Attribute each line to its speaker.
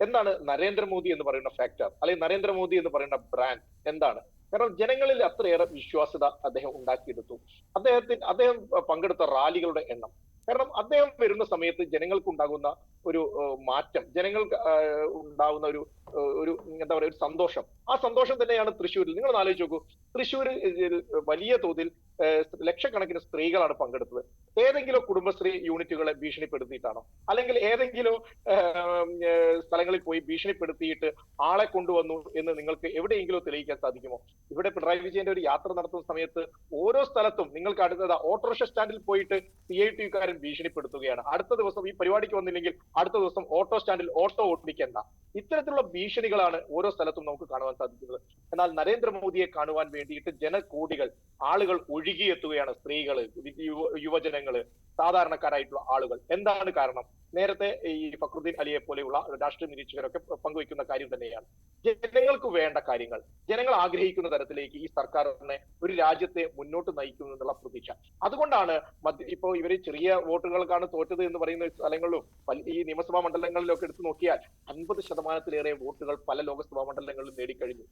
Speaker 1: എന്താണ് നരേന്ദ്രമോദി എന്ന് പറയുന്ന ഫാക്ടർ, അല്ലെങ്കിൽ നരേന്ദ്രമോദി എന്ന് പറയുന്ന ബ്രാൻഡ് എന്താണ്? കാരണം ജനങ്ങളിൽ അത്രയേറെ വിശ്വാസ്യത അദ്ദേഹം ഉണ്ടാക്കിയെടുത്തു. അദ്ദേഹം പങ്കെടുത്ത റാലികളുടെ എണ്ണം, കാരണം അദ്ദേഹം വരുന്ന സമയത്ത് ജനങ്ങൾക്ക് ഉണ്ടാകുന്ന ഒരു മാറ്റം, ജനങ്ങൾക്ക് ഉണ്ടാകുന്ന ഒരു എന്താ പറയുക, ഒരു സന്തോഷം. ആ സന്തോഷം തന്നെയാണ് തൃശ്ശൂരിൽ. നിങ്ങൾ ആലോചിച്ച് നോക്കൂ, തൃശ്ശൂരിൽ വലിയ തോതിൽ ലക്ഷക്കണക്കിന് സ്ത്രീകളാണ് പങ്കെടുത്തത്. ഏതെങ്കിലും കുടുംബശ്രീ യൂണിറ്റുകളെ ഭീഷണിപ്പെടുത്തിയിട്ടാണോ? അല്ലെങ്കിൽ ഏതെങ്കിലും സ്ഥലങ്ങളിൽ പോയി ഭീഷണിപ്പെടുത്തിയിട്ട് ആളെ കൊണ്ടുവന്നു എന്ന് നിങ്ങൾക്ക് എവിടെയെങ്കിലും തെളിയിക്കാൻ സാധിക്കുമോ? ഇവിടെ പിണറായി വിജയന്റെ ഒരു യാത്ര നടത്തുന്ന സമയത്ത് ഓരോ സ്ഥലത്തും നിങ്ങൾക്ക് അടുത്തത് ഓട്ടോറിക്ഷ സ്റ്റാൻഡിൽ പോയിട്ട് CITUക്കാരൻ ഭീഷണിപ്പെടുത്തുകയാണ്. അടുത്ത ദിവസം ഈ പരിപാടിക്ക് വന്നില്ലെങ്കിൽ അടുത്ത ദിവസം ഓട്ടോ സ്റ്റാൻഡിൽ ഓട്ടോ ഓടിക്കേണ്ട. ഇത്തരത്തിലുള്ള ഭീഷണികളാണ് ഓരോ സ്ഥലത്തും നമുക്ക് കാണുവാൻ സാധിക്കുന്നത്. എന്നാൽ നരേന്ദ്രമോദിയെ കാണുവാൻ വേണ്ടിയിട്ട് ജനകോടികൾ, ആളുകൾ ഒഴുകിയെത്തുകയാണ്. സ്ത്രീകള്, യുവജനങ്ങള്, സാധാരണക്കാരായിട്ടുള്ള ആളുകൾ. എന്താണ് കാരണം? നേരത്തെ ഈ ഫക്രുദ്ദീൻ അലിയെ പോലെയുള്ള രാഷ്ട്രീയ നിരീക്ഷകരൊക്കെ പങ്കുവയ്ക്കുന്ന കാര്യം തന്നെയാണ്. ജനങ്ങൾക്ക് വേണ്ട കാര്യങ്ങൾ, ജനങ്ങൾ ആഗ്രഹിക്കുന്ന തരത്തിലേക്ക് ഈ സർക്കാരിനെ, ഒരു രാജ്യത്തെ മുന്നോട്ട് നയിക്കുന്നു എന്നുള്ള പ്രതീക്ഷ. അതുകൊണ്ടാണ് ഇപ്പോ ഇവര് ചെറിയ വോട്ടുകൾക്കാണ് തോറ്റത് എന്ന് പറയുന്ന സ്ഥലങ്ങളിലും ഈ നിയമസഭാ മണ്ഡലങ്ങളിലൊക്കെ എടുത്തു നോക്കിയാൽ 50%-ലേറെ വോട്ടുകൾ പല ലോക്സഭാ മണ്ഡലങ്ങളിലും നേടിക്കഴിഞ്ഞു.